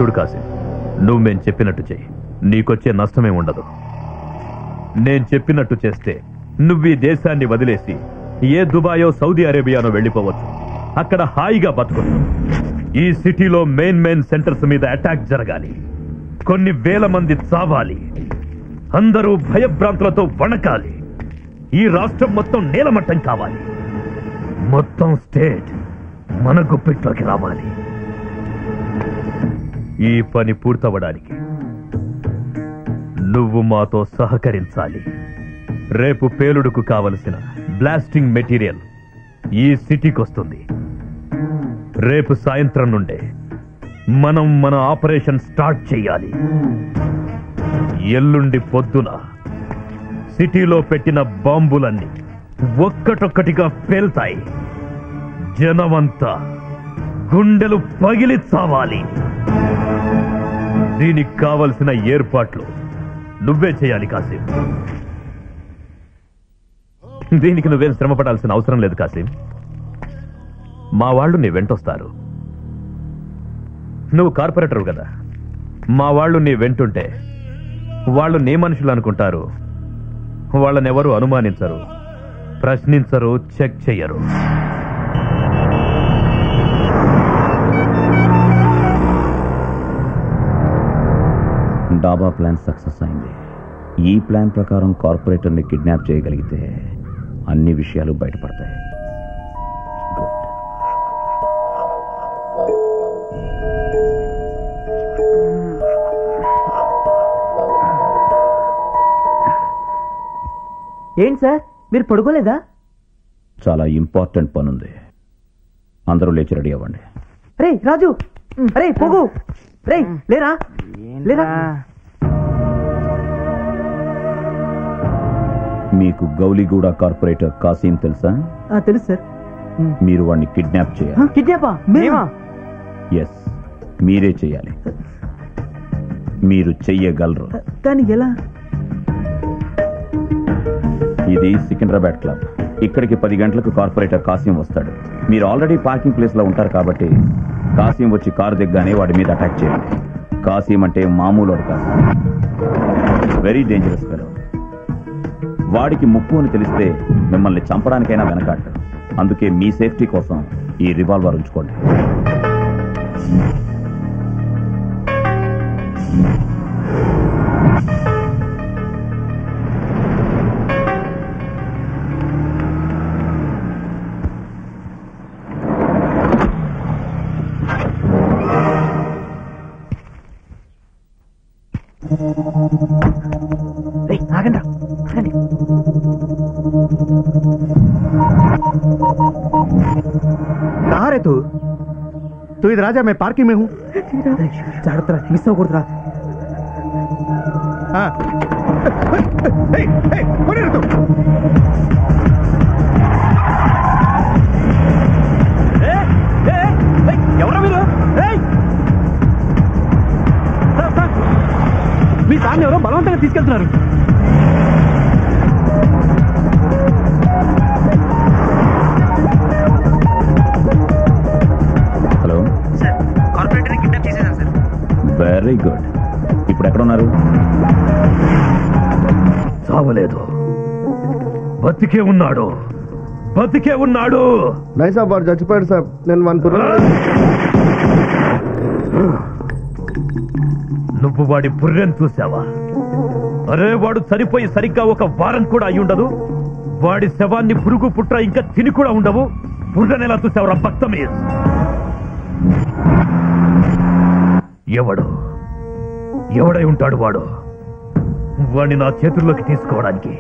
చూడు కాసిం, నువ్వు మేము చెప్పినట్టు చెయ్యి, నీకొచ్చే నష్టమే ఉండదు. నేను చెప్పినట్టు చేస్తే నువ్వు ఈ దేశాన్ని వదిలేసి ఏ దుబాయో సౌదీ అరేబియానో వెళ్ళిపోవచ్చు. అక్కడ హాయిగా బతుకుతూ ఈ సిటీలో మెయిన్ సెంటర్స్ మీద అటాక్ జరగాలి, కొన్ని వేల మంది చావాలి, అందరూ భయభ్రాంతులతో వణకాలి, ఈ రాష్ట్రం మొత్తం నేలమట్టం కావాలి, మొత్తం స్టేట్ మన గుప్పిట్లోకి రావాలి. ఈ పని పూర్తవడానికి నువ్వు మాతో సహకరించాలి. రేపు పేలుడుకు కావలసిన బ్లాస్టింగ్ మెటీరియల్ ఈ సిటీకి వస్తుంది. రేపు సాయంత్రం నుండే మనం మన ఆపరేషన్ స్టార్ట్ చేయాలి. ఎల్లుండి పొద్దున సిటీలో పెట్టిన బాంబులన్నీ ఒక్కటొక్కటిగా పేల్తాయి. జనమంతా గుండెలు పగిలి చావాలి. దీనికి కావలసిన ఏర్పాట్లు నువ్వే చేయాలి కాసిం. దీనికి నువ్వేం శ్రమపడాల్సిన అవసరం లేదు కాసిం. మా వాళ్ళు నీ వెంటొస్తారు. నువ్వు కార్పొరేటర్ కదా, మా వాళ్ళు నీ వెంటుంటే వాళ్ళు నీ మనుషులు అనుకుంటారు. వాళ్ళనెవరూ అనుమానించరు, ప్రశ్నించరు, చెక్ చెయ్యరు. డాబా ప్లాన్ సక్సెస్ అయింది. ఈ ప్లాన్ ప్రకారం కార్పొరేటర్ని కిడ్నాప్ చేయగలిగితే అన్ని విషయాలు బయటపడతాయి. ఏంటి సార్, మీరు పడుకోలేదా? చాలా ఇంపార్టెంట్ పనుంది. అందరూ లేచి రెడీ అవ్వండి. రే రాజు, అరే పోగు, రే లేరా లేరా. మీకు గౌలిగూడ కార్పొరేటర్ కాసిం తెలుసా? తెలుసు సార్. మీరు వాడిని కిడ్నాప్ చేయాలి. కిడ్నాపా? మేమా? ఎస్, మీరే చేయాలి. మీరు చెయ్యగలరు. కానీ ఎలా? ఇది సికింద్రాబాద్ క్లబ్. ఇక్కడికి 10 గంటలకు కార్పొరేటర్ కాసిం వస్తాడు. మీరు ఆల్రెడీ పార్కింగ్ ప్లేస్ లో ఉంటారు కాబట్టి కాసిం వచ్చి కారు దిగ్గానే వాడి మీద అటాక్ చేయండి. కాసిం అంటే మామూలు కాదు, వెరీ డేంజరస్ ఫెలో. వాడికి ముప్పు అని తెలిస్తే మిమ్మల్ని చంపడానికైనా వెనకాడతాడు. అందుకే మీ సేఫ్టీ కోసం ఈ రివాల్వర్ ఉంచుకోండి. ఆగండి ఆగండి. कहाँ रे तू? इधर आजा, मैं पार्किंग में हूँ. జాగ్రత్త, మిస్ అవ్వకూడదురా. हाँ. कौन है तू? ఎవరా మీరు? మీ సార్ని ఎవరో బలవంతంగా తీసుకెళ్తున్నారు. హలో సార్, కార్పొరేటర్ కిడ్నాప్ చేసేసారు సార్. Very good. ఇప్పుడు ఎక్కడున్నారు? చావలేదు, బతికే ఉన్నాడు, బతికే ఉన్నాడు. नहीं साहब, వాడు చచ్చిపోయాడు సార్. నేను వన్పూర్. నువ్వు వాడి బుర్రెను చూసావా? అరే, వాడు చనిపోయి సరిగ్గా 1 వారం కూడా అయి ఉండదు. వాడి శవాన్ని పురుగు పుట్ర ఇంకా తిని కూడా ఉండవు. బుర్రనెలా చూసావురా బక్తమీజ్? ఎవడై ఉంటాడు వాడు? వాడిని నా చేతుల్లోకి తీసుకోవడానికి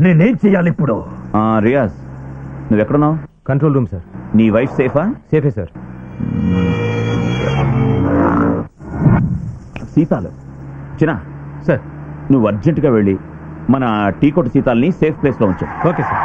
నేనేం చెయ్యాలి ఇప్పుడు? రియాజ్, నువ్వెక్కడున్నావు? Control room sir. నీ వైఫ్ సేఫా? సేఫే సార్. సీతాలు చిన్న సార్, నువ్వు అర్జెంటుగా వెళ్ళి మన టీ కొట్టు సీతాల్ని సేఫ్ ప్లేస్ లో ఉంచు. Okay sir.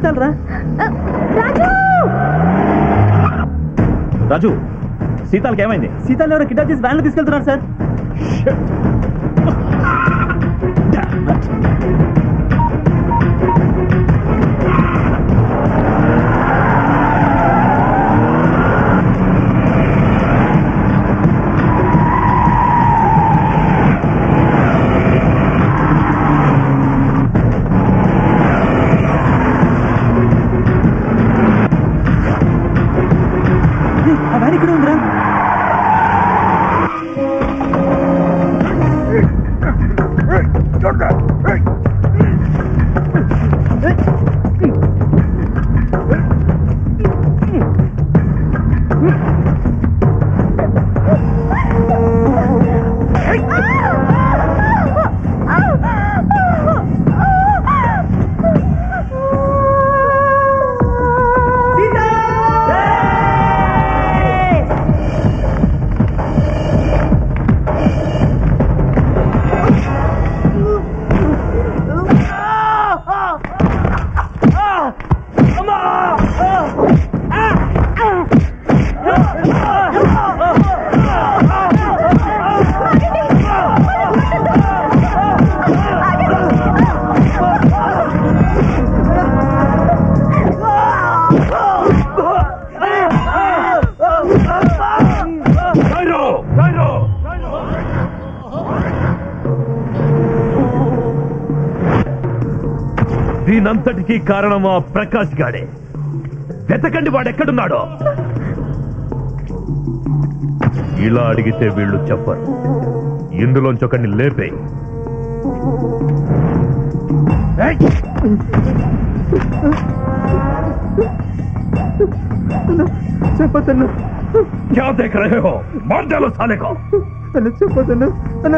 సీతాలు రా. రాజు, సీతాలకి ఏమైంది? సీతాలు ఎవరో కిడ్నాప్ చేసి వ్యాన్లో తీసుకెళ్తున్నారు సార్. ఆ వ్యాన్ ఇక్కడ ఉందిరా. దీనంతటికీ కారణం ఆ ప్రకాష్ గాడే. వెతకండి, వాడెక్కడున్నాడో. ఇలా అడిగితే వీళ్ళు చెప్పరు. ఇందులోంచి ఒకడిని లేపేయి. చెప్పొద్దన్నా. क्या देख रहे हो? मार डालो साले को. అన్న చెప్పొద్దన్నా. అన్న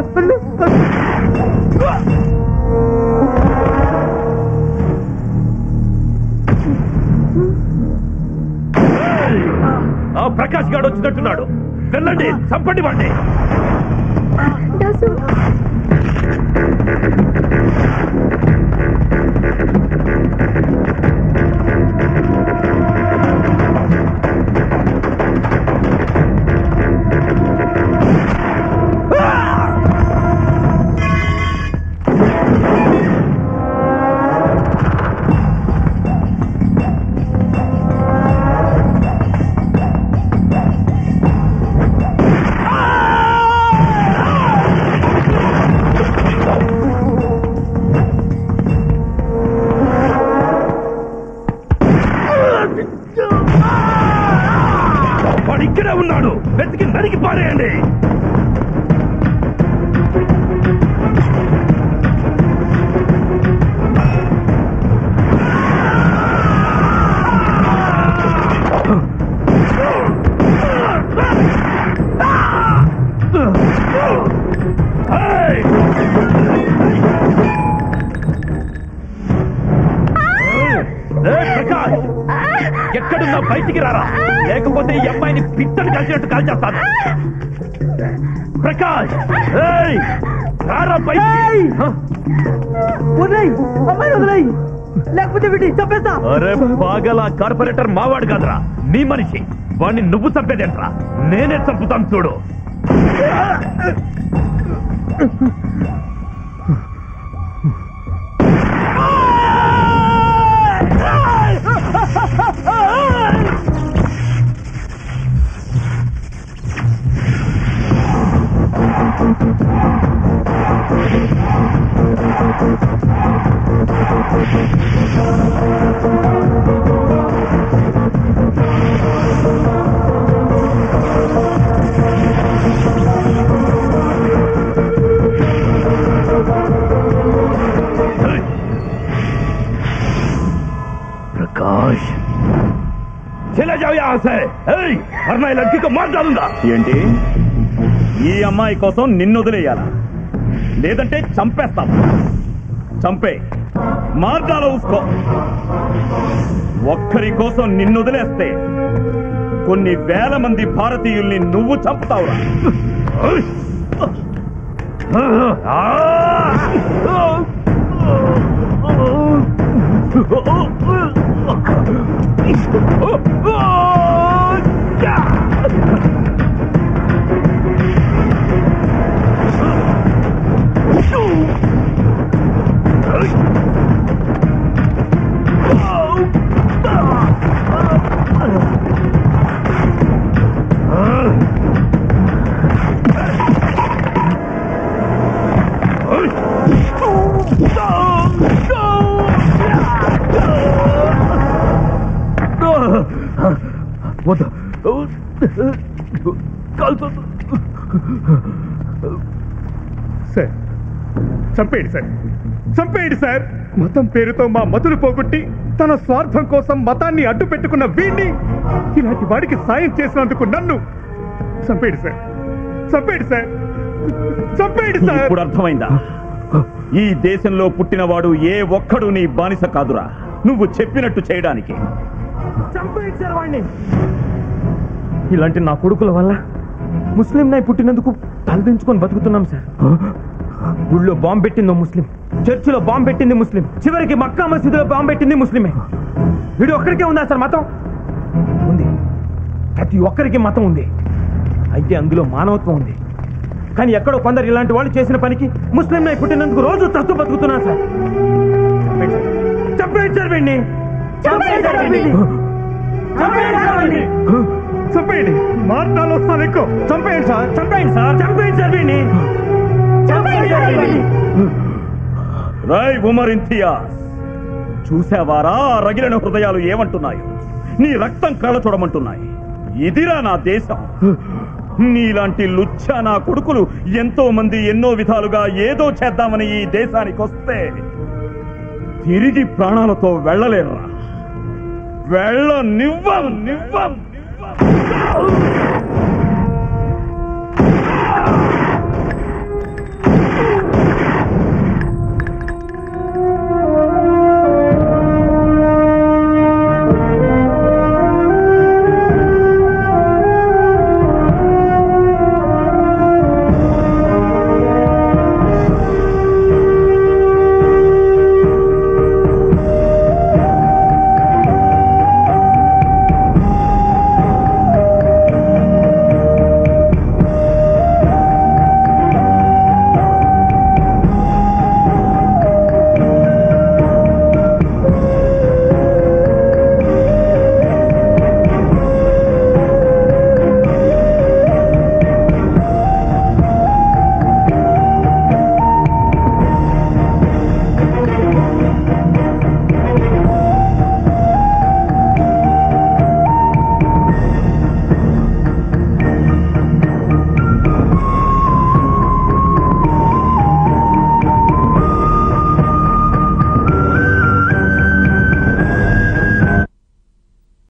ఆ ప్రకాష్ గాడు వచ్చినట్టున్నాడు. వెళ్ళండి, చంపండి వాడిని. వాడు ఇక్కడే ఉన్నాడు. వెతికి నరికి పారేయండి. ప్రకాష్, ఎక్కడున్నా బయటికి రారా, లేకపోతే ఈ అమ్మాయిని పిట్టలు కలిసినట్టు కాల్చేస్తాను. ప్రకాష్, రారా బయటికి. వదిలేయ్, అమ్మాయిని వదిలేయ్, లేకపోతే వీటిని చంపేస్తా. అరే పాగలా, కార్పొరేటర్ మావాడు కాదురా, నీ మనిషి. వాడిని నువ్వు చంపేదేంట్రా? నేనే చంపుతాను చూడు. प्रकाश, चले जाओ यहाँ से, वरना ये लड़की को मार डालूंगा. ఏంటి, ఈ అమ్మాయి కోసం నిన్ను వదిలేయాలా? లేదంటే చంపేస్తాం. చంపే, మార్గాలో ఉసుకో. ఒక్కరి కోసం నిన్ను వదిలేస్తే కొన్ని వేల మంది భారతీయుల్ని నువ్వు చంపుతావురా. సార్ చంపేయండి సార్, చంపేయండి సార్. మతం పేరుతో మా మతులు పోగొట్టి తన స్వార్థం కోసం మతాన్ని అడ్డు పెట్టుకున్న వీడిని, ఇలాంటి వాడికి సాయం చేసినందుకు నన్ను చంపేయండి సార్, చంపేయండి సార్, చంపేయండి సార్. ఇప్పుడు అర్థమైందా? ఈ దేశంలో పుట్టినవాడు ఏ ఒక్కడు నీ బానిస కాదురా, నువ్వు చెప్పినట్టు చేయడానికి. చంపేయండి సార్ వాడిని. ఇలాంటి నా కొడుకుల వల్ల ముస్లిం నాయి పుట్టినందుకు తలదించుకొని బతుకుతున్నాం సార్. గుళ్ళో బాంబు పెట్టిందో ముస్లిం, చర్చిలో బాంబు పెట్టింది ముస్లిం, చివరికి మక్కా మసీదులో బాంబు పెట్టింది ముస్లిమే. వీడు ఒక్కరికే ఉందా సార్ మతం? ఉంది, ప్రతి ఒక్కరికి మతం ఉంది. అయితే అందులో మానవత్వం ఉంది. కానీ ఎక్కడో కొందరు ఇలాంటి వాళ్ళు చేసిన పనికి ముస్లిం నాయి పుట్టినందుకు రోజు తస్తూ బతుకుతున్నాను సార్. చంపేయండి సార్ వీడిని, చంపేయండి సార్ వీడిని, చంపేయండి సార్ వీడిని, చంపేయండి. మార్టాలు వస్తాను ఎక్కువ. చంపేయండి సార్, చంపేయండి సార్, చంపేయండి సార్ వీడిని, చంపేయండి సార్ వీడిని. రై ఉమర్ ఇంతియాజ్, చూసావారా రగిలిన హృదయాలు ఏమంటున్నాయో? నీ రక్తం కళ్ళ చూడమంటున్నాయి. ఇదిరా నా దేశం. నీలాంటి లుచ్చా నా కొడుకులు ఎంతో మంది ఎన్నో విధాలుగా ఏదో చేద్దామని ఈ దేశానికి వస్తే తిరిగి ప్రాణాలతో వెళ్ళలేరురా. వెళ్ళనివ్వం.